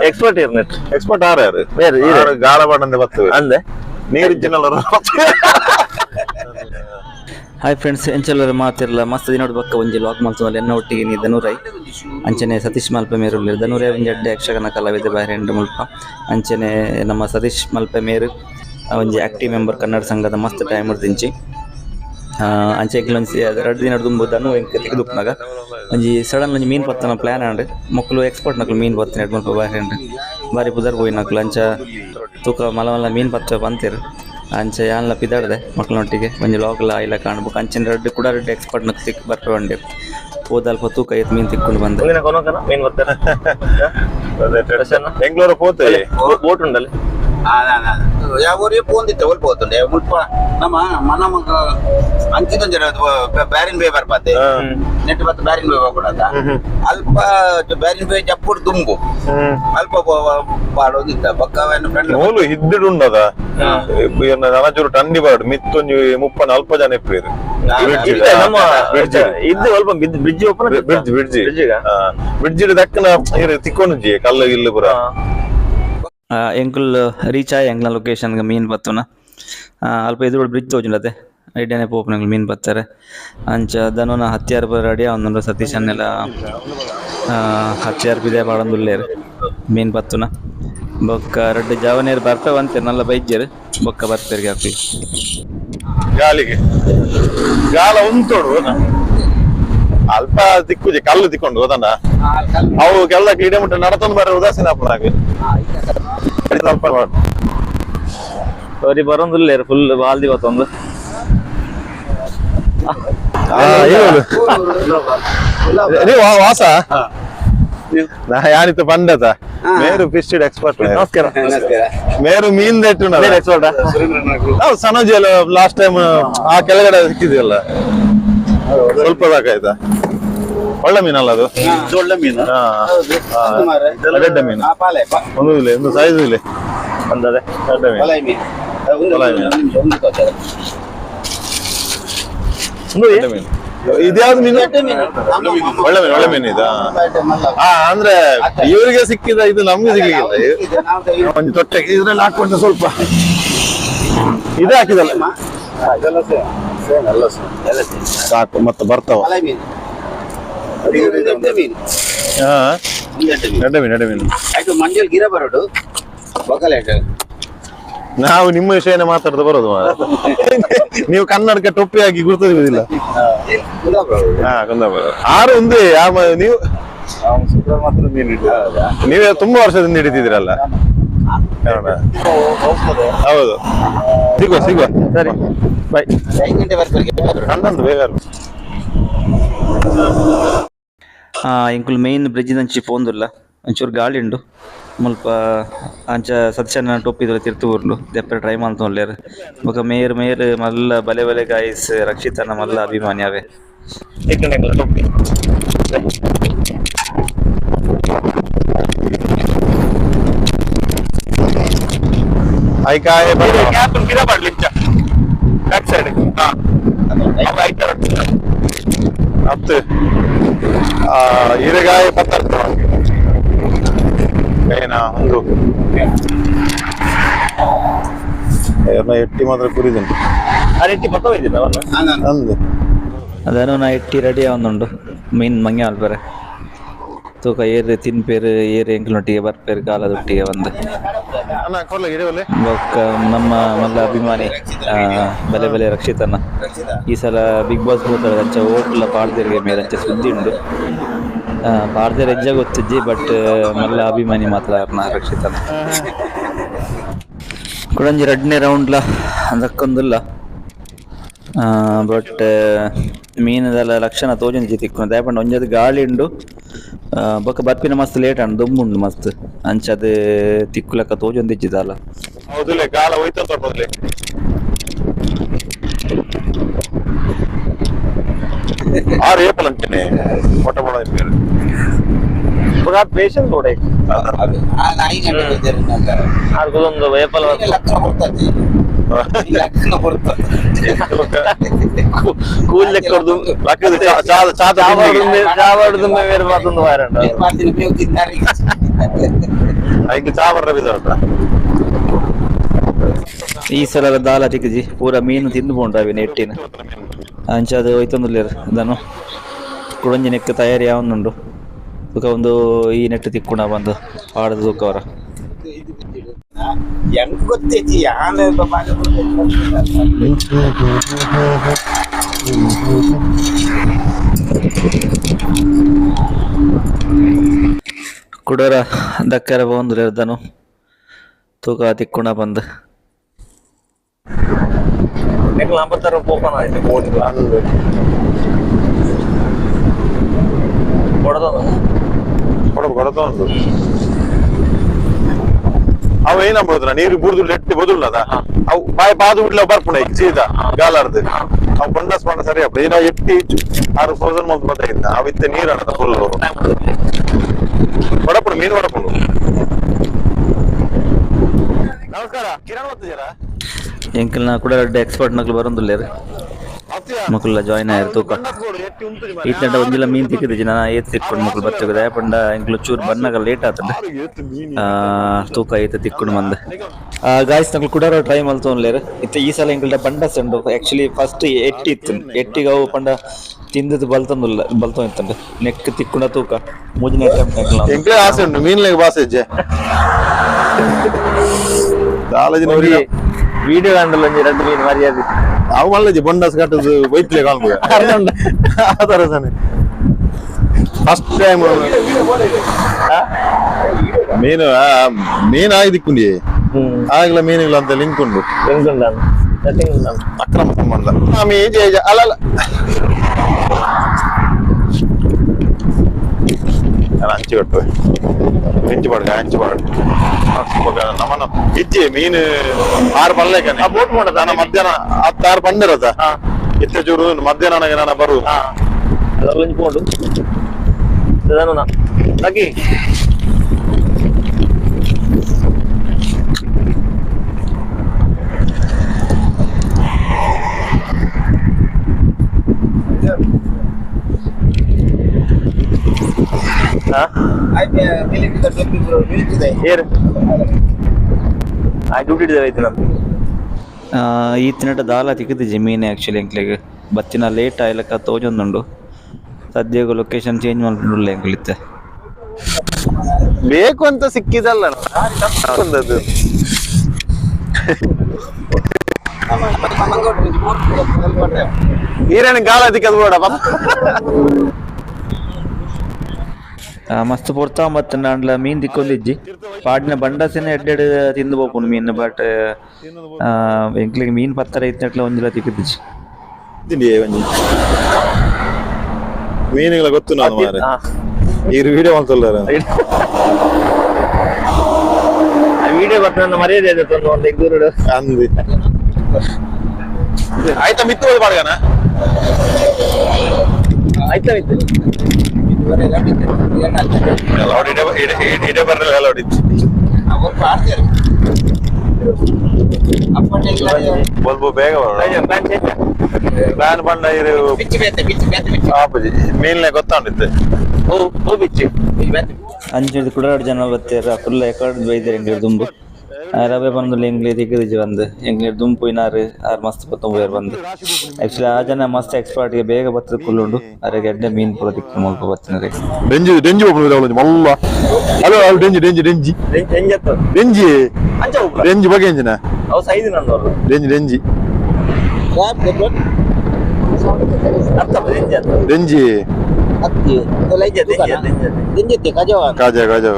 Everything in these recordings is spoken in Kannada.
ಎಕ್ಸ್ಪರ್ಟ್ ಇರ್ನೆಟ್ ಎಕ್ಸ್ಪರ್ಟ್ ಆರು ಬೇರೆ ಗಾಳ ಬಣ್ಣದ ಬರ್ತವೆ ಅಂದೆ ನೀರಿಜ್ಜಿನಲ್ಲ. ಹಾಯ್ ಫ್ರೆಂಡ್ಸ್, ಎಂಚೆಲ್ಲರ ಮಾತಿರಲ್ಲ ಮಸ್ತ್ ದಿನೋಡ್ ಬಕ್ಕ ಒಂಜಿ ಲಾಕ್ ಮಲ್ತೊಂದು ಎನ್ನ ಒಟ್ಟಿಗೆ ನೀ ಧನುರೈ ಅಂಚನೆ ಸತೀಶ್ ಮಲ್ಪೆ ಮೇರು ಧನುರೈ ಒಂಜಿ ಅಡ್ಡೆ ಯಕ್ಷಗಾನ ಕಲಾವಿದ ಬಾರಿ ಎಂಡ್ ಮುಲ್ಪ ಅಂಚನೆ ನಮ್ಮ ಸತೀಶ್ ಮಲ್ಪೆ ಮೇರು ಒಂಜಿ ಆಕ್ಟಿವ್ ಮೆಂಬರ್ ಕನ್ನಡ ಸಂಘದ ಮಸ್ತ್ ಟೈಮ್ ದಿಂಚಿ ಅಂಚೆ ಒಂಜಿ 2 ದಿನ ದುಂಬು ಧನು ಎಂಕ್ ತೆಗೆದುಪ್ನಾಗ ಒಂಜಿ ಸಡನ್ ಒಂಜಿ ಮೀನು ಪತ್ತನ ಪ್ಲಾನ್ ಆಂಡ್ ಮಕ್ಕಳು ಎಕ್ಸ್ಪರ್ಟ್ ನಕ್ಲು ಮೀನು ಪತ್ತಿನ ಎಡ್ ಮುಲ್ಪ ಬಾರಿ ಎಂಡ್ ಬಾರಿ ಪುದರ್ ಪೋಯಿ ನಕ್ಲು ಅಂಚ ತೂಕ ಮಲ್ಲ ಮಲ್ಲ ಮೀನು ಪತ್ತ ಬಂತಿರು ಅಂಚೆ ಯಾನ್ಲ ಪಿದಾಡ್ದೆ ಮಕ್ಕಳೊಟ್ಟಿಗೆ ಒಂಜಿ ಲಾಗ್ಲ ಆಯ್ಲ ಕಾಣ್ಬೇಕು ಅಂಚಿನ ರೆಡ್ ಕೂಡ ರೆಡ್ ಎಕ್ಸ್ಪರ್ಟ್ ನಕ್ ಸಿಕ್ ಬರ್ಪೆ ಬಂಡೆ ಹೋದಲ್ಪ ತೂಕ ಐತ್ ಮೀನು ತಿಕ್ಕೊಂಡು ಬಂದೆ ಮೀನ್ ಬರ್ತಾರೆ ಬೆಂಗಳೂರು ಹೋತೆ ಬೋಟ್ ಉಂಡಲ್ಲಿ ಯಾವೂರಿಗೆ ಪೋಂದಿತ್ತೆ ಒಲ್ಪ ಹೋತುಂಡೆ ಮುಲ್ಪ ನಮ್ಮ ಮನಮಗ ಅಂಚಿದೊಂಜರ ಬ್ಯಾರಿನ್ ಬೇ ಬರ್ಬಾತೆ ನೆಟ್ ಬತ್ತ ಬ್ಯಾರಿನ್ ಬೇ ಬರ್ಕೊಡದ ಅಲ್ಪ ಬ್ಯಾರಿನ್ ಬೇ ಜಪ್ಪುಡು ದುಂಬು ಅಲ್ಪ ಪಾಡೋದಿತ್ತ ಬಕ್ಕವೇನು ಫ್ರೆಂಡ್ ನೂಲು ಹಿದ್ದಿಡುಂಡದ ನನಜೂರು ಟಂಡಿ ಬಾಡು ಮಿತ್ತೊಂಜಿ 30-40 ಜನ ಇಪ್ಪೇರು ಇದು ಸ್ವಲ್ಪ ಬ್ರಿಡ್ಜ್ ಓಪನ್ ಬ್ರಿಡ್ಜ್ ದಕ್ಕನ ತಿಕ್ಕೊಂಡು ಕಲ್ಲು ಗಿಲ್ಲು ಪುರ ಎಂಕುಲ್ ರೀಚ್ ಆಯ್ ಎಂಕ್ಲ ಲೊಕೇಶನ್ಗೆ ಮೀನು ಬತ್ತುನ ಅಲ್ಪ ಎದುರು ಬ್ರಿಡ್ಜ್ ತೋಜುಂಡತೆ ಐಡಿಯಾನೆ ಪೋಪ್ ನಂಗೆ ಮೀನು ಬತ್ತಾರೆ ಅಂಚ ದನೋನ ಹತ್ಯಾರು ಪರ ರೆಡಿ ಅವನು ಸತೀಶ್ ಅನ್ನೆಲ್ಲ ಹತ್ಯಾರು ಬಿದೆ ಮಾಡೊಂದುಲ್ಲೇರು ಮೀನು ಬತ್ತುನ ಬೊಕ್ಕ 2 ಜಾವನೇರು ಬರ್ತಾವ ಅಂತೆ ನಲ್ಲ ಬೈಜ್ಜರು ಬೊಕ್ಕ ಬರ್ತಾರೆ ಹಾಕಿ ಗಾಳಿಗೆ ಗಾಳ ಉಂಟೋಡು ಅಲ್ಪ ತಿಕ್ಕುಜಿ ಕಲ್ಲು ತಿಕ್ಕೊಂಡು ಹೋದಣ್ಣ ಅವು ಕೆಲ ಕಿಲೋಮೀಟರ್ ನಡತೊಂದು ಬರ ಉದಾಸೀನ ಸ್ವಲ್ಪ ಸರಿ ಬರೋದಿಲ್ಲ ಫುಲ್ ಬಾಲ್ದಿ ಗೊತ್ತೊಂದು ನೀವು ವಾಸ ಯಾನಿತ್ತು ಪಂಡತ ಮೇರು ಫಿಶ್ ಎಕ್ಸ್ಪರ್ಟ್ ನಮಸ್ಕಾರ ಮೇರು ಮೀನ್ ಎಕ್ಸ್ಪರ್ಟ್ ನಾವು ಸನೋಜಿ ಲಾಸ್ಟ್ ಟೈಮ್ ಆ ಕೆಳಗಡೆ ಸಿಕ್ಕಿದ್ವಲ್ಲ ಸ್ವಲ್ಪ ಸಾಕಾಯ್ತಾ ಒಳ್ಳೆ ಮೀನಲ್ಲ ಅದು ಒಳ್ಳೆ ಮೀನು ರೆಡ್ಡ ಮೀನು ಒಂದು ಇಲ್ಲ ಒಂದು ಸೈಜ್ ಇಲ್ಲ ಬಂದದೆ ಒಳ್ಳೆ ಮೀನು ಇದ್ಯಾವ್ದು ಮೀನು ಒಳ್ಳೆ ಮೀನು ಒಳ್ಳೆ ಮೀನು ಇದಾ ಅಂದ್ರೆ ಇವರಿಗೆ ಸಿಕ್ಕಿದ ಇದು ನಮ್ಗೆ ಸಿಗ್ಲಿಕ್ಕಿಲ್ಲ ಒಂದು ತೊಟ್ಟೆ ಇದ್ರಲ್ಲಿ ಹಾಕೊಂಡ್ರೆ ಸ್ವಲ್ಪ ಇದೇ ಹಾಕಿದಲ್ಲ ಸಾಕು ಮತ್ತೆ ಬರ್ತಾವ ಎಡ್ಡೆ ಮೀನು ಮಂಜಲ್ ಗಿರ ಬರೋಡು ನಾವು ನಿಮ್ಮ ವಿಷಯನೇ ಮಾತಾಡ್ತಾ ಬರೋದು ನೀವು ಕನ್ನಡಕ್ಕೆ ಟೊಪ್ಪಿ ಹಾಕಿ ಗುರುತಿಲ್ಲ ಆರು ಒಂದೇ ನೀವು ನೀವೇ ತುಂಬಾ ವರ್ಷದಿಂದ ಹಿಡಿತಿದ್ದೀರಲ್ಲ ಹೌದು ಸಿಗುವ ಸರಿ ಬಾಯ್ ಹನ್ನೊಂದು ಬೇಗ ಇಂಕುಲ್ ಮೇನ್ ಬ್ರಿಡ್ಜ್ ದಂಚಿ ಪೋಂದುಲ್ಲ ಒಂಚೂರು ಗಾಳಿ ಉಂಡು ಮುಲ್ಪ ಅಂಚ ಸತ್ಯನ ಟೊಪ್ಪಿದ್ರೆ ತಿರ್ತು ಉಂಡು ದೆಪ್ಪರೆ ಟ್ರೈ ಮಾಡ್ತೊಲ್ಲೇರು ಬೊಕ ಮೇರ್ ಮಲ್ಲ ಬಲೆ ಗಾಯ್ಸ್ ರಕ್ಷಿತನ ಮಲ್ಲ ಅಭಿಮಾನಿ ಅವೇ ಟೊಪ್ಪಿ ಐಕಾಯ ಕ್ಯಾಪ್ ಗಿರ ಮಾಡ್ಲಿಚ್ಚ ಬ್ಯಾಕ್ ಸೈಡ್ ಹತ್ತು ಈರೆಗಾಯ ಪತ್ತ ಏನಾ ಒಂದು ಎಟ್ಟಿ ಮಾತ್ರ ಕುರಿದನು ಆ ರೀತಿ ಪಕ್ಕ ಹೋಯ್ತಿದ್ದ ಅಂದು ಅದನ್ನು ನಾ ಎಟ್ಟಿ ರೆಡಿ ಆವೊಂದುಂಡು ಮೀನು ಮಂಗೆ ಮಲ್ಪೆರೆ ತೂಕ ಏರು ತಿನ್ಪೇರು ಏರು ಎಂಕ್ಲೊಟ್ಟಿಗೆ ಬರ್ಪೇರು ಕಾಲದೊಟ್ಟಿಗೆ ಒಂದು ಬೊಕ್ಕ ನಮ್ಮ ಮಲ್ಲ ಅಭಿಮಾನಿ ಬಲೆ ರಕ್ಷಿತನ ಈ ಸಲ ಬಿಗ್ ಬಾಸ್ ಹೋಗ್ತಾರೆ ಅಂಚ ಹೋಟ್ಲ ಪಾಡ್ದೇರಿಗೆ ಮೇಲೆ ಅಂಚೆ ಸುದ್ದಿ ಉಂಡು ಪಾಡ್ದೇರು ಹೆಜ್ಜೆ ಗೊತ್ತಿಜ್ಜಿ ಬಟ್ ಮಲ್ಲ ಅಭಿಮಾನಿ ಮಾತ್ರ ರಕ್ಷಿತನ ಕುಡಂಜಿ 2ನೇ ರೌಂಡ್ಲ ಅದಕ್ಕೊಂದಿಲ್ಲ ಬಟ್ ಮೀನದೆಲ್ಲ ಲಕ್ಷಣ ತೋಜೊಂದು ತಿಕ್ಕೊಂಡು ದಯಪಂಡು ಒಂಜದು ಗಾಳಿ ಉಂಡು ಬೊಕ್ಕ ಬರ್ಪಿನ ಮಸ್ತ್ ಲೇಟ್ ಅಣ್ಣ ದುಂಬುಂಡು ಮಸ್ತ್ ಅಂಚದು ತಿಕ್ಕುಲಕ್ಕ ತೋಜೊಂದು ಇಜ್ಜಿದಲ್ಲ ಹೌದಲ್ಲ ಕಾಲ ಹೋಯ್ತ ತೊಡೋದ್ಲೆ ಆರು ಏಪಲ್ ಅಂತಾನೆ ಮೊಟ್ಟ ಮೊಡ ಇಪ್ಪೇರು ಪೇಷನ್ಸ್ ಕೂಡ ಅದೊಂದು ವೇಪಲ್ ಕೂಲ್ ಲೆಕ್ಕದ್ದು ಚಾವಡ್ದು ಬೇರೆ ಮತ್ತೊಂದು ವಾರ ಈಗ ಚಾವರ ಬಿದ್ದೋಟ ಈ ಸಲ ದಾಲ ತಿಕ್ಕಜಿ ಪೂರ ಮೀನು ತಿಂದುಕೊಂಡ್ರವಿ ನೆಟ್ಟಿನ ಅಂಚ ಅದು ಹೋಯ್ತೊಂದುಲ್ಲೇರು ಅದನ್ನು ಕುಡಂಜಿ ನೆಕ್ಕ ತಯಾರಿ ಯಾವನುಂಡು ತೂಕ ಒಂದು ಈ ನೆಟ್ಟು ತಿಕ್ಕುಣ ಬಂದು ಆಡದ ತೂಕ ಅವರ ಹೆಂಗ್ ಗೊತ್ತೈತಿ ಆನೆ ಕುಡರ ದಕ್ಕರ ಬಂದು ಅದನ್ನು ತೂಕ ತಿಕ್ಕುಣ ಬಂದು ಓಪನ್ ಆಯ್ತು ಕೊಡದ ಉಂಟು ಅವ ಏನ ಮಾಡುದ್ರ ನೀರು ಬುಡ್ದು ಲೆಟ್ಟಿ ಬದುಲ್ಲದ ಅವು ಬಾಯ್ ಬಾದು ಬಿಡ್ಲ ಬರ್ಪುಣ ಈಗ ಸೀದಾ ಗಾಲಾರ್ದು ಅವು ಬಂಡಸ್ ಬಂಡ ಸರಿ ಅಪ್ಪ ಏನೋ ಎಟ್ಟಿ 6,000 ಮೊದಲು ಬಂದಾಗಿದ್ದ ಅವಿತ್ತೆ ನೀರು ಅನ್ನದ ಫುಲ್ ಹೊಡಪುಣ ಮೀನು ಹೊಡಪುಣ ನಮಸ್ಕಾರ ಕಿರಣ್ ಬರ್ತಿದ್ದೀರಾ ಎಂಕಲ್ನ ಕೂಡ ಎಕ್ಸ್ಪರ್ಟ್ ನಕ್ಲು ಬರೋದಿಲ್ಲ ಮಕ್ಕಳ ಜಾಯಿನ್ ಆಯ್ತು ತೂಕ ಈತಂಡ ಒಂದಿಲ್ಲ ಮೀನ್ ತಿಕ್ಕಿದ್ವಿ ನಾನು ಏತ್ ತಿಕ್ಕೊಂಡು ಮಕ್ಕಳು ಬರ್ತದೆ ಪಂಡ ಎಂಕ್ಲು ಚೂರು ಬನ್ನಾಗ ಲೇಟ್ ಆಗ್ತದೆ ತೂಕ ಐತೆ ತಿಕ್ಕೊಂಡು ಬಂದ ಗಾಯ್ಸ್ ನಕ್ಲು ಕೂಡ ಟ್ರೈ ಮಲ್ತೋನ್ಲೇರು ಇತ್ತು ಈ ಸಲ ಎಂಕಲ್ಡ ಬಂಡ ಸಂಡು ಆಕ್ಚುಲಿ ಫಸ್ಟ್ ಎಟ್ಟಿ ಇತ್ತು ಎಟ್ಟಿಗೆ ಅವು ಪಂಡ ತಿಂದದ್ದು ಬಲ್ತಂದಿಲ್ಲ ಬಲ್ತೋ ಇತ್ತಂಡ ನೆಕ್ ತಿಕ್ಕೊಂಡ ತೂಕ ಮೂಜಿನ ಎಂಕ್ಲೆ ಆಸೆ ಉಂಟು ಮೀನ್ಲೆಗೆ ಬಾಸೆ ಹೆಜ್ಜೆ ವಿಡಿಯೋ ಕಾಣಲ್ಲ ಎರಡು ಮೀನು ಮರ್ಯಾದೆ ಅವು ಮಲ್ಲಜಿ ಬಂಡಸ್ ಕಟ್ಟದು ವೈಪ್ಲೆ ಕಾಣ್ಬೋದು ಆತರ ಫಸ್ಟ್ ಟೈಮ್ ಮೀನು ಮೀನಾಗಿ ದಿಕ್ಕುಂಡಿ ಆಗ್ಲ ಮೀನುಗಳ ಅಂತ ಲಿಂಕ್ ಉಂಟು ಅಕ್ರಮ ಸಂಬಂಧ ಅಲ್ಲ ಅಂಚು ಕಟ್ಟು ಹೆಂಚು ಪಾಡ್ಗ ಹೆಂಚು ಪಾಡು ನಮ್ಮನ್ನ ಇಜ್ಜಿ ಮೀನು 6 ಪಲ್ಲೆಕನೆ ಬೋಟ್ ಮಾಡೋದ ನಾನು ಮಧ್ಯಾಹ್ನ 6 ಪಂಡಿರೋದ ಇತ್ತ ಚೂರು ಮಧ್ಯಾಹ್ನ ನನಗೆ ನಾನು ಬರು ಲಂಚ್ಕೊಂಡು ಹಾಕಿ ಈ ತಿನ್ನಟ ದಾಲ ತಿಕ್ಕಿದ್ದು ಜಮೀನು ಆ್ಯಕ್ಚುಲಿ ಎಂಕ್ಲೆಗೆ ಬತ್ತಿನ ಲೇಟ್ ಆಯ್ಲಕ್ಕ ತೋಜೊಂದುಂಡು ಸದ್ಯಗ ಲೊಕೇಶನ್ ಚೇಂಜ್ ಮಾಡ್ಕೊಂಡು ಎಂಕ್ಲಿತ್ತೆ ಬೇಕು ಅಂತ ಸಿಕ್ಕಿದಲ್ಲ ಒಂದದ್ದು ಈರೇನು ಗಾಲ ತಿಕ್ಕದು ಬೇಡ ಮಸ್ತ್ ಪೊರ್ತಾ ಮತ್ತೆ ನಾಂಡ್ಲ ಮೀನ್ ತಿಕ್ಕೊಂದಿಜ್ಜಿ ಪಾಡಿನ ಬಂಡಸೇನೆ ಎಡ್ಡೆಡ್ ತಿಂದು ಬೋಪುಂಡು ಮೀನ್ ಬಟ್ ಎಂಕ್ಲಿಗೆ ಮೀನ್ ಪತ್ತರ ಇತ್ತಟ್ಲ ಒಂದಿಲ್ಲ ತಿಕ್ಕಿದ್ದಿಜ್ಜಿ ಮೀನುಗಳ ಗೊತ್ತು ನಾನು ಮಾರೆ ಈ ವಿಡಿಯೋ ಮಾಡ್ತಲ್ಲಾರ ವಿಡಿಯೋ ಬರ್ತಾನೆ ಮರ್ಯಾದೆ ಒಂದು ಎಗ್ದೂರು ಅಂದಿ ಆಯ್ತಾ ಮಿತ್ತು ಹೋಗಿ ಮಾಡ್ಗಾನ ಆಯ್ತಾ ಇತ್ತು ಇಡೇ ಬರಲ್ಲ ಎಲ್ಲ ಹೊಡಿತು ಬಲ್ಬು ಬೇಗ ಪ್ಲಾನ್ ಬಂಡ ಮೀನ್ಲೆ ಗೊತ್ತಾಂಡಿತ್ತು ಅಂಚು ಕೂಡ 2 ಜನ ಬತ್ತೀರ ಫುಲ್ ಎಕಡ್ ಬೈದರೆ ಎಂಗ್ಲೀರ್ ದುಂಬು ರವೆ ಬಂದು ಎಂಗ್ಲೀರ್ ತಿಕ್ಕಿದ್ಜಿ ಬಂದು ಎಂಗ್ಲೀರ್ ದುಂಪು ಇನಾರು ಆರು ಮಸ್ತ್ ಪತ್ತೊಂಬರು ಬಂದು ಆಕ್ಚುಲಿ ಆ ಜನ ಮಸ್ತ್ ಎಕ್ಸ್ಪರ್ಟ್ಗೆ ಬೇಗ ಬತ್ತದ ಕುಲ್ಲುಂಡು ಅರೆ ಗೆಡ್ಡೆ ಮೀನ್ ಪೂರ ತಿಕ್ಕ ಮುಲ್ಪ ಬತ್ತಿನರಿ ಡೆಂಜಿ ಡೆಂಜಿ ಒಬ್ಬರು ಮಲ್ಲ ಹಲೋ ಡೆಂಜಿ ಡೆಂಜಿ ಡೆಂಜಿ ಡೆಂಜಿ ಡೆಂಜಿ ಬಗ್ಗೆ ಎಂಜಿನ ಅವು ಸೈಜ್ ನಂದವರು ಡೆಂಜಿ ಡೆಂಜಿ ಡೆಂಜಿ ಕಾಜಾ ಕಾಜಾ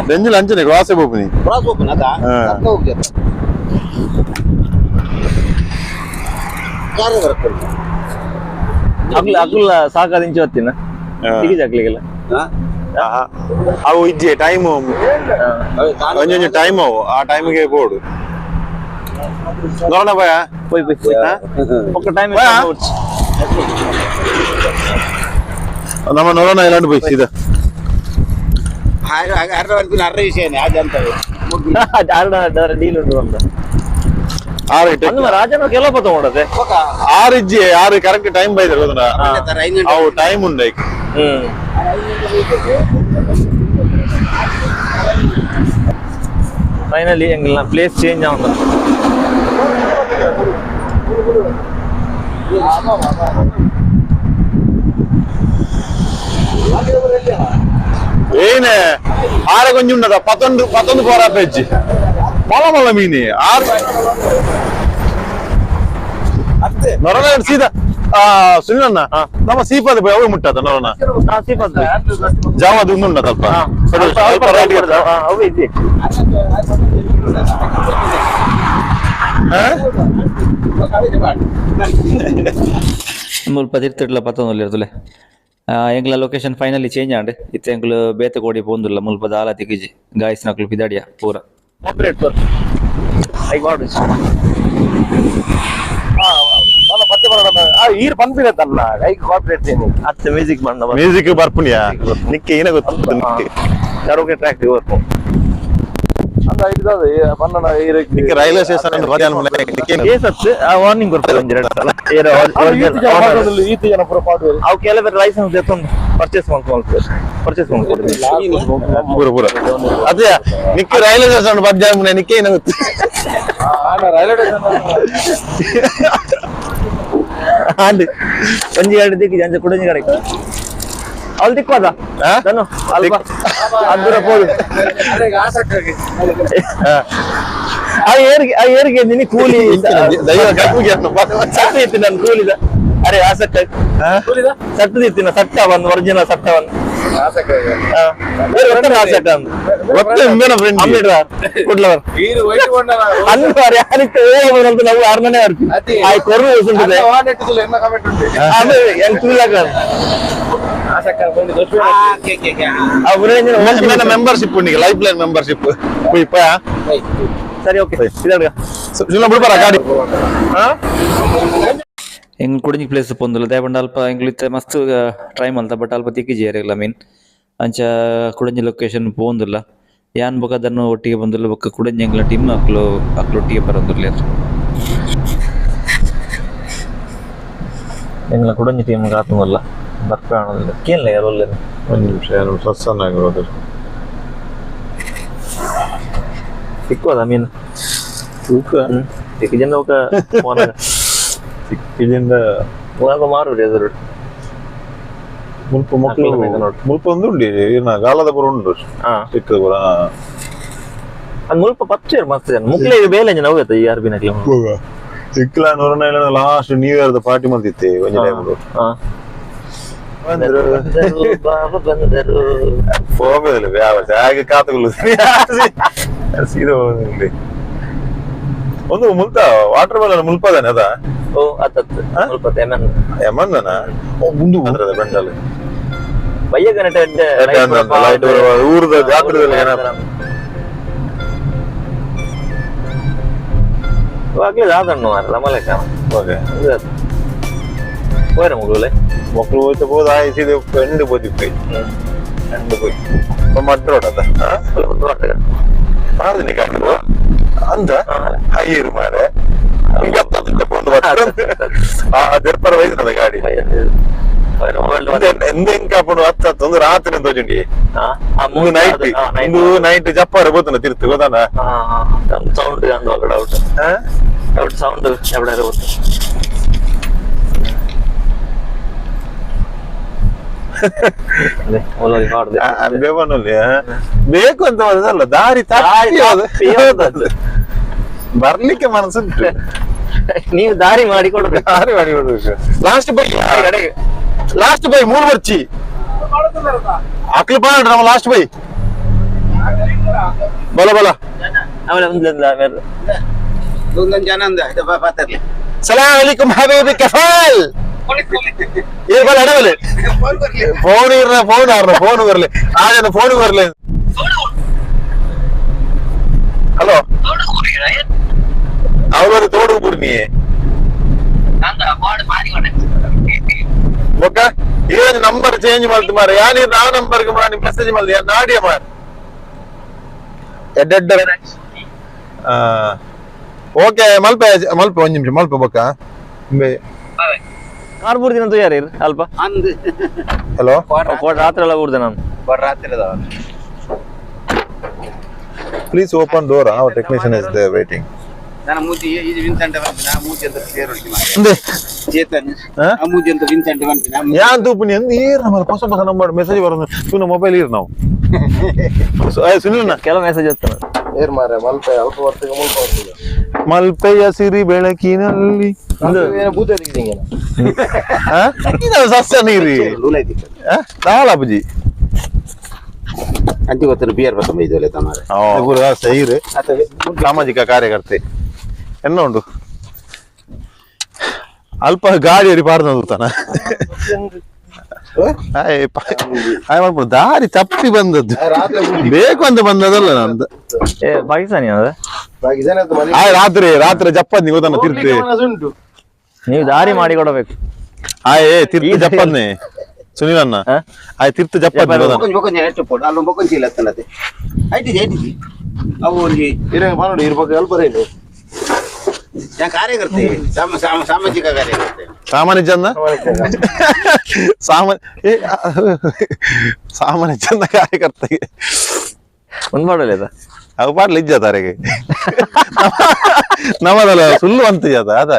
ಡೆಂಜಿಲ್ ಅಂಚನೆ ಕ್ರಾಸೆ ಬೋಪುನಿ ಅಕುಲ್ಲ ಸಾಕಾದಿಂಚು ಹೊತ್ತಿನ ಹಾಕ್ಲಿಕ್ಕೆಲ್ಲ ಅವು ಇಜ್ಜೆ ಟೈಮ್ ಒಂಜೊಂಜು ಟೈಮ್ ಅವು ಆ ಟೈಮಿಗೆ ಬೋರ್ಡು ನೋಡೋಣ ಭಯ పోయి ఒక టైం ನಮ್ಮ ನೋಡೋಣ ಇಲ್ಲಾಂಡ್ పోయి ಸೀದಾ ಅರ್ಧ ವಿಷಯನೇ ಅದಂತ ಡೀಲ್ ಉಂಟು ಅಂತ 6 ರಾಜನ ಕೆಲವು ಪತ್ತ ಮಾಡೋದೆ 6 ಇಜ್ಜಿ 6 ಕರೆಕ್ಟ್ ಟೈಮ್ ಬೈದ್ರೆ ಅವು ಟೈಮ್ ಉಂಡು ಫೈನಲಿ ಎಂಗ್ಲ ಪ್ಲೇಸ್ ಚೇಂಜ್ ಆಗ ಏನೇ ಆರ ಕೊಂಚ ಉಂಡದ 11 ಪೋರ ಪೆಜ್ಜಿ ಮಲ ಮೀನಿ ನೊರನ ಸೀದಾ ಸುನಿಲಣ್ಣ ನಮ್ಮ ಸೀಪಾದ ಅವು ಮುಟ್ಟದ ನೊರನ ಜಾವದು ಉಂಡುಂಡ ಸ್ವಲ್ಪ ಅವು ಇದೆ ಮುಲ್ಪ ತಿರ್ತಿಡ್ಲ ಪತ್ತೊಂದು ಇರ್ತಲೆ ಎಂಗ್ಲ ಲೊಕೇಶನ್ ಫೈನಲಿ ಚೇಂಜ್ ಆಂಡ್ ಇತ್ತೆ ಎಂಗ್ಲು ಬೇತೆ ಕೋಡಿ ಪೋಂದುಲ್ಲ ಮುಲ್ಪ ದಾಲ ತಿಗಿಜಿ ಗಾಯ್ಸ್ ನಕ್ಲು ಪಿದಾಡಿಯ ಪೂರ ಈರ್ ಪಂಪಿರತ್ತಲ್ಲ ಐಕ್ ಕಾರ್ಪೊರೇಟ್ ಅತ್ತೆ ಮ್ಯೂಸಿಕ್ ಬಂದ ಮ್ಯೂಸಿಕ್ ಬರ್ಪುಣಿಯಾ ನಿಕ್ಕೆ ಏನ ಗೊತ್ತು ನಿಕ್ಕೆ ಕರೋಕೆ ಟ್ರ್ಯಾಕ್ ಇವತ್ತು ಅಂದ ಇದ್ದದ ಪನ್ನಡ ನಿಕ್ಕೆ ರೈಲ್ವೆ ಸ್ಟೇಷನ್ ಅಂತ ಬರಿಯಾನ ಮನೆ ನಿಕ್ಕೆ ಕೇಸತ್ ವಾರ್ನಿಂಗ್ ಬರ್ತದೆ ಒಂದ್ ಎರಡು ಸಲ ಈತಿ ಜನ ಪೂರ ಪಾಡು ಅವು ಕೆಲವರ ಲೈಸೆನ್ಸ್ ಎತ್ತೊಂದು ಪರ್ಚೇಸ್ ಮಾಡ್ಕೊಳ್ತೀವಿ ಪೂರ ಪೂರ ಅದೇ ನಿಕ್ಕೆ ರೈಲ್ವೆ ಸ್ಟೇಷನ್ ಬರಿಯಾನ ಮನೆ ನಿಕ್ಕೆ ಏನ ಗೊತ್ತು ರೈಲ್ವೆ ಆಂಡ್ ಒಂಜಿ ಎರಡು ದಿಕ್ಕಿ ಅಂಚೆ ಕುಡಂಜಿ ಕಡೆ ಅಲ್ಲಿ ದಿಕ್ಕೋದ ನಾನು ಅಲ್ಪ ಅದರ ಪೋದು ಆ ಏರಿಗೆ ನಿನಗೆ ಕೂಲಿ ಸಟ್ಟು ಇತ್ತು ನಾನು ಕೂಲಿದ ಅರೆ ಆ ಸಟ್ಟ ಸಟ್ಟದ ಇತ್ತಿನ ಸಟ್ಟ ಒಂದು ಒರಿಜಿನಲ್ ಸಟ್ಟ ಒಂದು ನಾವು ಆರ್ಮನೆ ಮೆಂಬರ್ಶಿಪ್ ಲೈಫ್ ಲೈನ್ ಮೆಂಬರ್ಶಿಪ್ ಸರಿ ಓಕೆ ಗಾಡಿ ಎಂಗ್ ಕುಡಿಂಜಿ ಪ್ಲೇಸ್ ಪೊಂದುಲ್ಲ ದೇಪಂಡ ಅಲ್ಪ ಎಂಗ್ಲಿತ್ತೆ ಮಸ್ತ್ ಟ್ರೈ ಮಲ್ತ ಬಟ್ ಅಲ್ಪ ತಿಕ್ಕಿಜಿ ಏರಿಲ್ಲ ಮೀನ್ ಅಂಚ ಕುಡಂಜಿ ಲೊಕೇಶನ್ ಪೋಂದುಲ್ಲ ಯಾನ್ ಬೊಕ ಅದನ್ನು ಒಟ್ಟಿಗೆ ಬಂದುಲ್ಲ ಬೊಕ್ಕ ಕುಡಂಜಿ ಎಂಗ್ಲ ಟೀಮ್ ಅಕ್ಲು ಒಟ್ಟಿಗೆ ಬರೋದಿಲ್ಲ ಎಂಗ್ಲ ಕುಡಂಜಿ ಟೀಮ್ ಆತುವಲ್ಲ ಬರ್ಪಾಣಲ್ಲ ಕೇನ್ಲ ಯಾರಲ್ಲ ಒಂದು ನಿಮಿಷ ಯಾರು ಸತ್ಸನ್ನಾಗಿರೋದು ಸಿಕ್ಕೋದ ಮೀನು ಸಿಕ್ಕಿಜನ್ ఒక ಸಿಕ್ಕಿದಿಂದ ಮಾರು ಎದುರು ಮುಲ್ಪ ಮಕ್ಕಳು ಮುಲ್ಪ ಒಂದು ಉಂಡಿ ಏನ ಗಾಲದ ಪುರ ಉಂಡು ಚಿಕ್ಕದ ಪುರ ಅದು ಮುಲ್ಪ ಪಚ್ಚೇರು ಮಸ್ತ್ ಜನ ಮುಕ್ಲೆ ಬೇಲೆ ಜನ ಹೋಗತ್ತೆ ಈ ಆರ್ ಬಿನಕ್ಲೆ ಚಿಕ್ಕಲ ನೂರನ ಲಾಸ್ಟ್ ನ್ಯೂ ಇಯರ್ ದ ಪಾರ್ಟಿ ಮಾಡ್ತಿತ್ತೆ ಒಂಜಿ ಟೈಮ್ ಹೋಗೋದಿಲ್ಲ ವ್ಯಾವಸ ಹಾಗೆ ಕಾತುಗಳು ಸೀದಾ ಹೋಗೋದಿಲ್ಲ ಒಂದು ಮುಲ್ತ ವಾಟರ್ ಬಾಲ್ ಮುಲ್ಪದಾನೆ ಅದ ಓ ಅತ್ತತ್ತು ಮುಲ್ಪದ ಎಮಂದನ ಮುಂದು ಬಂದ್ರದ ಬೆಂಡಲ್ಲಿ ಬಯ್ಯ ಗಣಟ ಲೈಟ್ ಊರದ ಜಾತ್ರೆದಲ್ಲಿ ಆಗ್ಲೇ ಆದಣ್ಣು ರಮಲೇಕ ಓಕೆ ಹೋಯ್ರ ಮಗುಲೆ ಮಕ್ಕಳು ಹೋಯ್ತು ಬೋದು ಆಯ್ತು ಎಂಡು ಬೋದಿಪ್ಪೈ ಎಂಡು போய் ಮಟ್ರೋಡ್ ಅದ ಮಾರ್ದಿನಿ ಕಾಣು ಅಂದ ಹೈಯರು ಮಾರೆ ಜರ್ಪರ ವಯಸ್ಸದ ಗಾಡಿ ಎಂದೆಂಕಾಪುಡು ಹತ್ತು ಒಂದು ರಾತ್ರಿ ತೋಜುಂಡಿ ನೈಟ್ ನೈಟ್ ಜಪ್ಪಾರ ಬೋತನ ತಿರ್ತು ಗೊತ್ತಾನ ಸೌಂಡ್ ಡೌಟ್ ಸೌಂಡ್ ಎವಡಾರ ಬೇಕು ಅಂತ ಅಲ್ಲ ದಾರಿ ಬರ್ಲಿಕ್ಕೆ ಮನಸ್ಸುಂಟು ನೀವು ದಾರಿ ಮಾಡಿಕೊಡ್ಬೇಕು ದಾರಿ ಮಾಡಿಕೊಡ್ಬೇಕು ಲಾಸ್ಟ್ ಬೈ 3 ಬರ್ಚಿ ಅಕ್ಲು ಪಾಡ್ ನಮ್ಮ ಲಾಸ್ಟ್ ಬೈ ಬಲ ಬಲ ಜನ ಸಲಾಮ್ ಅಲೈಕುಂ ಹಬೀಬಿ ಕಫಾಲ್ ये बल अडवले फोन इरना फोन बरले आज फोन बरले हेलो ಅವರು ತೋಡು ಗುರ್ನಿ ಬೊಕ್ಕ ಏನು ನಂಬರ್ ಚೇಂಜ್ ಮಾಡ್ತು ಮಾರ ಯಾನಿ ಆ ನಂಬರ್ ಗೆ ಮಾಡಿ ಮೆಸೇಜ್ ಮಾಡ್ಲಿ ನಾಡಿಯ ಮಾರ ಎಡ್ಡೆಡ್ಡ ಓಕೆ ಮಲ್ಪ ಒಂದು ನಿಮಿಷ ಮಲ್ಪ ಬೊಕ್ಕ ಆರ್ಮೂರು ದಿನ ಯಾರು ಅಲ್ಪ ಹಲೋ ರಾತ್ರಿ ಎಲ್ಲ ಊರ್ದೆ ನಾನು ರಾತ್ರಿ please open door. Our technician is there waiting. ನನ್ನ ಮೂತಿ ಇದು ವಿನ್ಸೆಂಟ್ ಬಂತು ನಾ ಮೂತಿ ಅಂತ ಸೇರೋಡಿ ಮಾಡಿ ಅಂದೆ ಚೇತನ್ ಆ ಮೂತಿ ಅಂತ ವಿನ್ಸೆಂಟ್ ಬಂತು ನಾ ಯಾನ್ ತೂಪುನಿ ಅಂದ್ ಏರ್ ನಮ್ಮ ಹೊಸ ನಂಬರ್ ಮೆಸೇಜ್ ಬರೋದು ಸುನ ಮೊಬೈಲ್ ಇರ್ ನಾವು ಸುನಿಲ್ನ ಕೆಲವು ಮೆಸೇಜ್ ಇರ್ತಾನೆ ಏರ್ ಮಾರೆ ಮಲ್ಪೆ ಅಲ್ಪ ವರ್ಷಕ್ಕೆ ಮುಲ್ಪ ಹೋಗ್ತದೆ ಮಲ್ಪೆಯ ಸಿರಿ ಬೆಳಕಿನಲ್ಲಿ ಏನು ಭೂತ ತೆಗಿದೀங்க ಸಸ್ಯ ನೀರಿ ಅಪ್ಪಾಜಿ ಅಂತಿ ಗೊತ್ತಿಲ್ಲ ಬಿಯರ್ ಬತ್ತ ಬೈದೋಲೆ ತಮಾರೆ ಸೈರು ಸಾಮಾಜಿಕ ಕಾರ್ಯಕರ್ತೆ ಎನ್ನ ಉಂಟು ಅಲ್ಪ ಗಾಡಿ ಪಾರ್ತಾನ ದಾರಿ ತಪ್ಪಿ ಬಂದದ್ದು ಬೇಕು ಅಂತ ಬಂದದಲ್ಲ ನಂದು ಪಾಕಿಸ್ತಾನಿ ರಾತ್ರಿ ಜಪ್ಪದ್ ನೀವು ಗೊತ್ತಾನ ತಿರ್ತಿ ನೀವು ದಾರಿ ಮಾಡಿ ಕೊಡಬೇಕು ತಿರ್ತಿ ಜಪ್ಪದ್ನೆ ಸುನಿಲ್ ಅನ್ನ ತಿರ್ತು ಜಪ್ಪದ್ ಎಷ್ಟು ಪೋಡು ಅಲ್ಲೊಂದು ಬೊಕೊಂಚಿ ಇಲ್ಲ ತನ್ನತೆ ಐಟಿಜಿ ಅವು ಒಂದು ನೋಡಿ ಇರ್ಬೇಕು ಅಲ್ಪ ರೇನು ಕಾರ್ಯಕರ್ತೆ ಸಾಮಾಜಿಕ ಕಾರ್ಯಕರ್ತೆ ಸಾಮಾನ್ಯ ಚಂದ ಸಾಮಾನ್ಯ ಚಂದ ಕಾರ್ಯಕರ್ತೆಗೆ ಒಂದ್ ಮಾಡಲ್ಲ ಅವು ಪಾಡ್ಲ ಇಜ್ಜ ತಾರೆಗೆ ನಮ್ಮದಲ್ಲ ಸುಳ್ಳು ಅಂತ ಅದ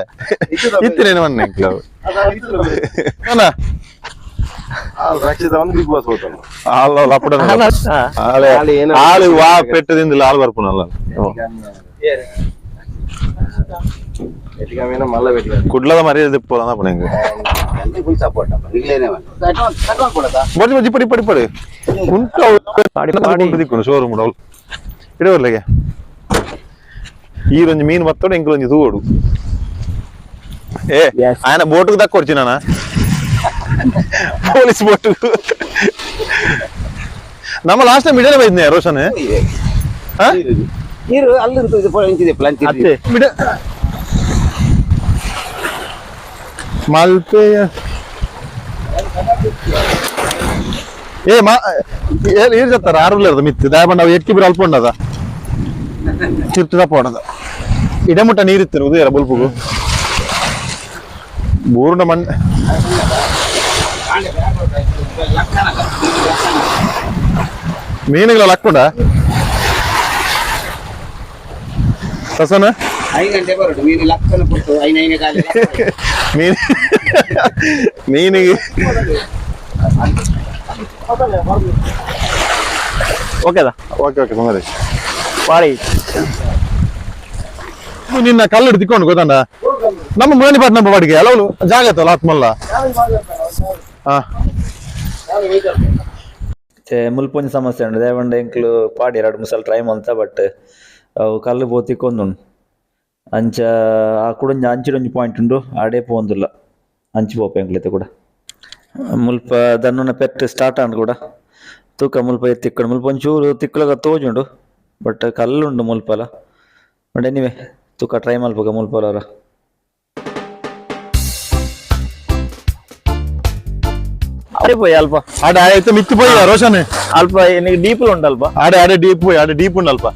ಇತ್ತಿನೇನು ಮೊನ್ನೆ ಬಿಗ್ ಬಾಸ್ ಹೋಗ್ತಾನೆ ಆಳು ವಾ ಪೆಟ್ಟದಿಂದ ಆಳು ಬರ್ಪನಲ್ಲ ಕುಡ್ಲದ ಮರ್ಯಾದೆ ಪೋದ ಪಣಂಗೆ ಬಡ್ಡಿ ಪಡಿ ಪಡಿ ಪಡಿ ಉಂಟು ಶೋರೂಮ್ ಇಡವರ್ಲೆಗೆ ಈರೊಂದು ಮೀನು ಬತ್ತೋಡು ಎಂಕಲೊಂದು ತೂಡು ఆయన బోటుకు దక్క వచ్చినా పోలీస్ బోటుకు ನಮ್ಮ ಲಾಸ್ಟ್ ಟೈಮ್ ಇಡೇ ಬೈದ್ನೆ ರೋಷನ್ ನೀರು ಅಲ್ಲಿರ್ತದೆ ಪ್ಲಾಂಟ್ ಮಲ್ಪೆಯ ಏನ್ చెప్తారు ఆరులేదు మిత్తి దాయబండ ఎక్కి బిరు అల్పొండద చిట్టుగా పోడద ఇడముట్ట నీరిత్తారు ఉదయ బుల్పుకు బూరుండ మండ ಮೀನುಗಳ ಲಕ್ಕುಂಡ ಸಸನ 5 ಗಂಟೆ ಬರೋದು ಮೀನು ಲಕ್ಕನ ಕೊಟ್ಟು 5 ಕಾಲ ಮೀನಿಗೆ ಓಕೆದಾ ಓಕೆ ತೊಂದರೆ ಪಾಡಿ ನಿನ್ನ ಕಲ್ಲು ತಿಕ್ಕೊಂಡು ಗೊತ್ತಂಡ ನಮ್ಮ ಮುರಣಿಪಾಟ್ ನಮ್ಮ ಬಾಡಿಗೆ ಅಲವಲು ಜಾಗ ಇತ್ತಲ್ಲ ಆತ್ಮಲ್ಲ ಮುಲ್ಪೊಂಜಿ ಸಮಸ್ಯೆ ಉಂಡು ದೇವಂಡ ಎಂಕ್ಲು ಪಾಡಿ 2-3 ಸಲ ಟ್ರೈ ಮಂತ ಬಟ್ ಅವು ಕಲ್ಲು ಬೋತಿಕ್ಕೊಂದುಂಡು ಅಂಚ ಆ ಕುಡೊಂಜಿ ಅಂಚಿಡೊಂಜಿ ಪಾಯಿಂಟ್ ಉಂಡು ಆಡೇ ಪೋಂದುಲ್ಲ ಅಂಚಿ ಪೋಪ ಎಂಕ್ಲೆತೆ ಕೂಡ ಮುಲ್ಪ ದನ್ನನ ಪೆಟ್ ಸ್ಟಾರ್ಟ್ ಆಂಡ್ ಕೂಡ ತೂಕ ಮುಲ್ಪ ಎತ್ತಿಕ್ಕೊಂಡು ಮುಲ್ಪ ಒಂಚೂರು ತಿಕ್ಕಳಗ ತೋಜುಂಡು ಬಟ್ ಕಲ್ಲುಂಡು ಮುಲ್ಪಲ ಬಟ್ ಎನಿವೆ ತೂಕ ಟ್ರೈ ಮಲ್ಪಗ ಮುಲ್ಪಲವರ పోయి అల్ప ఆడ అయితే మిత్తిపోయి రోషన్ అల్ప నీకు డీపులు ఉండు అల్ప ఆడే డీప్ ఉండు అల్ప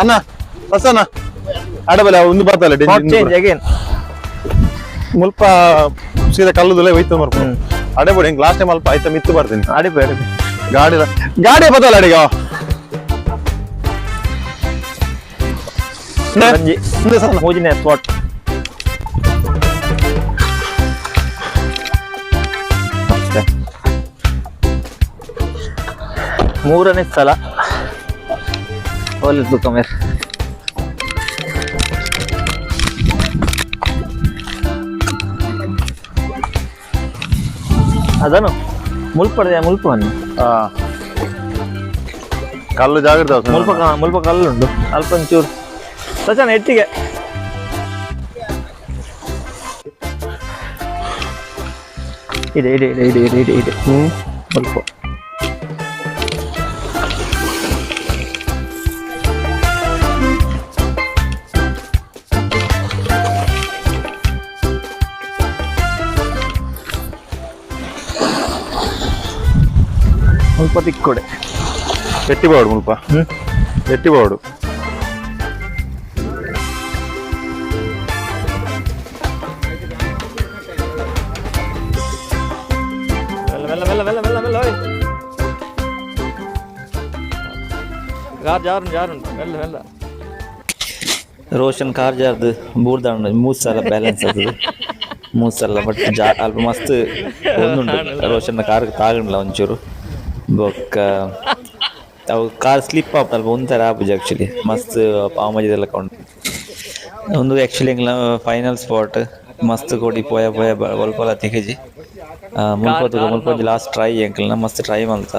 అన్న వస్తానా ఆడబల ఉంది పాతాల చేంజ్ అగైన్ ಮುಲ್ಪ ಸೀದಾ ಕಲ್ಲುದಲ್ಲೇ ಹೋಯ್ತು ಮರ್ಪು ಅಡೆ ಬಿಡಿ ಹಿಂಗ್ ಲಾಸ್ಟ್ ಟೈಮ್ ಅಲ್ಪ ಆಯ್ತಾ ಮಿತ್ತು ಬರ್ತೀನಿ ಆಡಿపోయి ಗಾಡಿ ಬದಲ್ಲ ಅಡಿಗ ಮೂಜಿನ ಸ್ಪಾಟ್ ಮೂರನೇ ಸಲ ಒಳ್ಳೆ ಕಮೇರ್ ಅದನು ಮುಲ್ಪ ಕಲ್ಲು ಜಾಗ್ರತೆ ಮುಲ್ಪ ಕಲ್ಲುಂಡು ಅಲ್ಪ ಒಂಚೂರು ಸಚನ ಎಟ್ಟಿಗೆ ಇದೆ ಮುಲ್ಪ ಮುಲ್ಪ ತಿಕ್ಕೊಡೆ ಎಟ್ಟಿಬೋಡು ಮುಲ್ಪ ಎಟ್ಟಿಬೋಡು ಕಾರ್ ಜಾರುಂಟು ಮೆಲ್ಲ ಮೆಲ್ಲ. ರೋಷನ್ ಕಾರ್ ಜಾರ್ದು ಬೂರ್ದಾಂಡ 3 ಸಲ ಬ್ಯಾಲೆನ್ಸ್ ಆಗ್ತದೆ 3 ಸಲ ಬಟ್ ಅಲ್ಪ ಮಸ್ತ್ ಒಂದುಂಡು ರೋಷನ್ನ ಕಾರ್ ತಾಗಂಡ್ಲ ಒಂಚೂರು ಬೊಕ್ಕ ಅವು ಕಾರ್ ಸ್ಲಿಪ್ ಆಪ್ ಅಲ್ಪ ಒಂಥರ ಆಪುಜಿ ಆ್ಯಕ್ಚುಲಿ ಮಸ್ತ್ ಪಾಮಜದೆಲ್ಲ ಕೊಂಡು ಒಂದು ಆ್ಯಕ್ಚುಲಿ ಎಂಗ್ಲ ಫೈನಲ್ ಸ್ಪಾಟ್ ಮಸ್ತ್ ಕೊಡಿ ಪೋಯ ಒಲ್ಪಲ ತೆಗೆಜಿ ಮುಲ್ಪೊಂದು ಲಾಸ್ಟ್ ಟ್ರೈ ಎಂಕ್ಲನ ಮಸ್ತ್ ಟ್ರೈ ಮಲ್ತ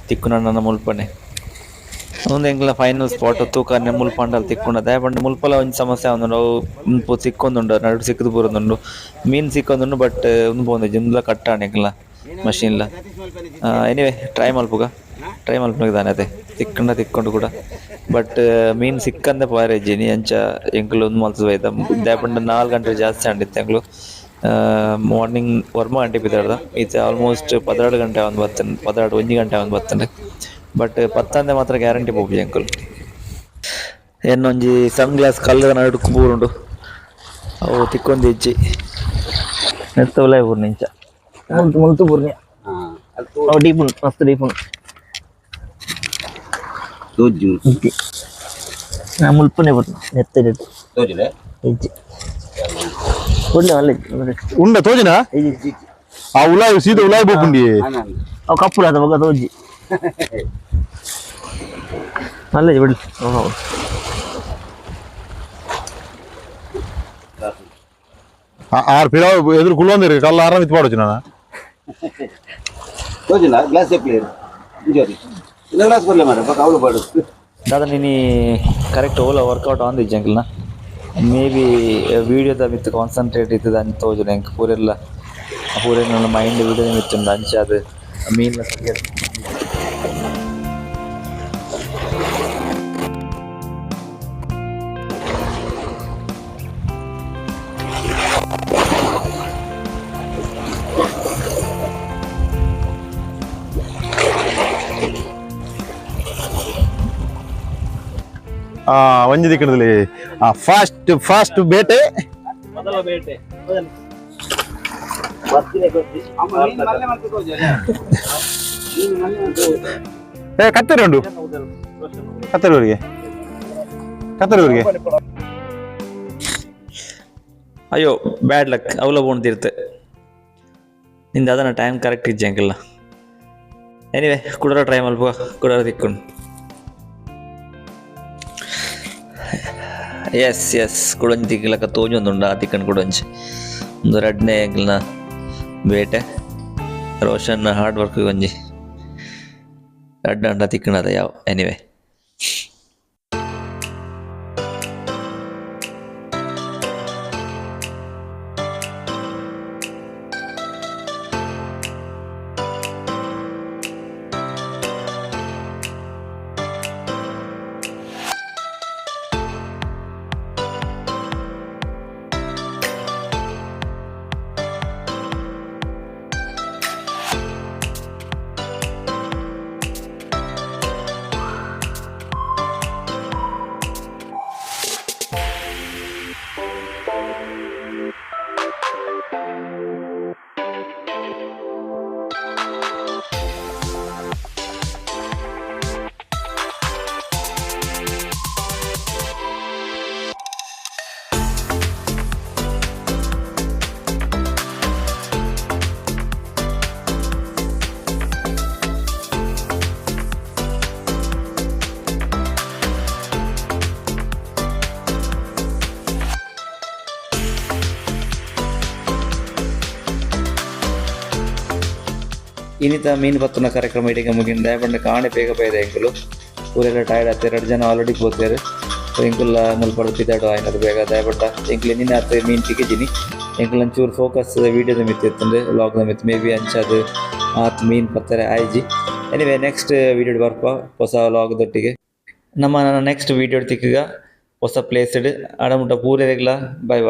ತಿಕ್ಕುನಣ್ಣ ಮುಲ್ಪನೆ ಒಂದು ಎಂಕ್ಲ ಫೈನಲ್ ಸ್ಪಾಟ್ ತೂಕನೆ ಮುಲ್ಪಂಡಲ್ಲಿ ತಿಕ್ಕೊಂಡ ದಯಪಂಡ ಮುಲ್ಪಲ ಒಂದು ಸಮಸ್ಯೆ ಆವೊಂದುಂಡು ಅವು ಉಂಪು ಸಿಕ್ಕೊಂದುಂಡು ನಡು ಸಿಕ್ಕದು ಪೂರೊಂದುಂಡು ಮೀನು ಸಿಕ್ಕೊಂದುಂಡು ಬಟ್ ಉಂಪು ಒಂದು ಜಿಮ್ಲ ಕಟ್ಟಾಣ ಎಂಕ್ಲ ಮಷೀನ್ಲ ಎನಿವೆ ಟ್ರೈ ಮಲ್ಪನಾಗ ದಾನೆ ಅದೇ ತಿಕ್ಕೊಂಡು ಕೂಡ ಬಟ್ ಮೀನು ಸಿಕ್ಕಂದೆ ಪಾರೇಜಿನಿ ಅಂಚ ಎಂಕ್ಲು ಒಂದು ಮಲ್ತದ ಬೈದ ದಯಪಂಡ 4 ಗಂಟೆ ಜಾಸ್ತಿ ಆಂಡಿತ್ತು ಎಂಕ್ಲು ಮಾರ್ನಿಂಗ್ 1 ಗಂಟೆ ಬಿದ್ದಾಡ್ದ ಈತ ಆಲ್ಮೋಸ್ಟ್ 12 ಗಂಟೆ ಒಂದು ಬರ್ತೇನೆ 1 ಗಂಟೆ ಒಂದು ಬರ್ತೇನೆ ಬಟ್ ಪತ್ತಂದೆ ಮಾತ್ರ ಗ್ಯಾರಂಟಿ ಪೋಪಿ ಅಂಕಲ್ ಏನೊಂಜಿ ಸನ್ ಗ್ಲಾಸ್ ಕಲ್ಲದ ನಡುಕು ಬೂರುಂಡು ಅವು ತಿಕ್ಕೊಂದು ಇಚ್ಚಿ ನೆತ್ತವಲೇ ಬೂರ್ನಿ ಇಂಚ ಮುಲ್ತು ಬೂರ್ನಿ ಅವು ಡೀಪುಂಡು ಮಸ್ತ್ ಡೀಪುಂಡು ನಾ ಮುಲ್ಪನೆ ಬರ್ತೀನಿ ನೆತ್ತಡಿ ಇಜ್ಜಿ ಒಳ್ಳೆ ಒಳ್ಳೆ ಉಂಡ ತೋಜಿನ ಆ ಉಲಾಯಿ ಸೀದಾ ಉಲಾಯಿ ಬೋಪುಂಡಿ ಅವು ಕಪ್ಪುಲ ಅದ ಮಗ ತೋಜಿ ಅಲ್ಲೇ ಬಿಡ್ಲಿ ಆರು ಪಿರ ಎದುರು ಕುಳ್ಳೊಂದಿರಿ ಕಲ್ಲ ಆರಾಮ ಇತ್ತು ಮಾಡೋಚು ನಾನು ಗ್ಲಾಸ್ ಗ್ಲಾಸ್ ಬರ್ಲಿ ಮಾಡ ಅವಳು ಬಾಡು ದಾದ ನೀನು ಕರೆಕ್ಟ್ ಓಲಾ ವರ್ಕೌಟ್ ಆನ್ ಇಜ್ಜಂಕಲ್ನ ಮೇ ಬಿ ವೀಡಿಯೋದ ಮಿತ್ತು ಕಾನ್ಸಂಟ್ರೇಟ್ ಇದ್ದದ ಅಂತ ತೋಜುನ ಎಂಕ್ ಪೂರೆಲ್ಲ ನನ್ನ ಮೈಂಡ್ ವೀಡಿಯೋದ ಮಿತ್ತುಂಡು ಅಂಚ ಅದು ಮೀನಿನ ಒಂಜಿ ದಿಕ್ಕಣದಲ್ಲಿ ಫಾಸ್ಟ್ ಬೇಟೆ ಮೊದಲ ಬೇಟೆ ಕತ್ತರಿ ಉಂಟು ಕತ್ತರಿವರೆಗೆ ಅಯ್ಯೋ ಬ್ಯಾಡ್ ಲಕ್ ಅವಲ ಬೋಣ್ತಿರ್ತೆ ನಿಂದ ಅದನ್ನ ಟೈಮ್ ಕರೆಕ್ಟ್ ಇಜ್ಜಂಕಿಲ್ಲ ಎನಿವೆ ಕುಡರ ಟ್ರೈ ಮಲ್ಪ ಕುಡರ ತಿಕ್ಕೊಂಡು ಎಸ್ ಕುಡಂಜಿ ತಿಕ್ಕಲಕ್ಕ ತೋಜೊಂದುಂಡು ಆ ತಿಕ್ಕಂಡು ಕುಡಂಜಿ ಒಂದು 2ನೇ ಎಂಕ್ಲನ ಬೇಟೆ ರೋಷನ್ ಹಾರ್ಡ್ ವರ್ಕ್ ಒಂಜಿ ಅಡ್ಡ ತಿಕ್ಕಣದ ಯಾವ ಎನಿವೆ ಇನ್ನಿತ ಮೀನು ಪತ್ತುನ ಕಾರ್ಯಕ್ರಮ ಇಡೀಗ ಮುಗಿಂದ ದಯಪಂಡ ಕಾಣೆ ಬೇಗ ಬೈದ ಎಂಕುಲು ಊರೆಲ್ಲ ಟೈರ್ಡ್ ಆಗ್ತಾರೆ 2 ಜನ ಆಲ್ರೆಡಿ ಹೋಗ್ತಾರೆ ಎಂಕುಲ್ಲ ಮುಲ್ಪಡು ತಿದ್ದಾಡು ಆಯ್ನದು ಬೇಗ ದಯಪಂಡ ಎಂಕ್ಲೆ ನಿನ್ನೆ ಆತ ಮೀನು ತಿಕ್ಕಿದ್ದೀನಿ ಎಂಕುಲ್ ಒಂಚೂರು ಫೋಕಸ್ ವೀಡಿಯೋದ ಮಿತ್ತು ಇತ್ತಂದ್ರೆ ವ್ಲಾಗ್ದ ಮಿತ್ತು ಮೇ ಬಿ ಅಂಚದು ಆತ ಮೀನು ಪತ್ತಾರೆ ಆಯ್ಜಿ ಎನಿವೆ ನೆಕ್ಸ್ಟ್ ವೀಡಿಯೋ ಬರ್ಪ ಹೊಸ ವ್ಲಾಗ್ದೊಟ್ಟಿಗೆ ನಮ್ಮ ನೆಕ್ಸ್ಟ್ ವೀಡಿಯೋ ತಿಕ್ಕಗ ಹೊಸ ಪ್ಲೇಸ್ ಅಡಮುಟ ಪೂರೆರೆಗ್ಲ ಬಾಯ್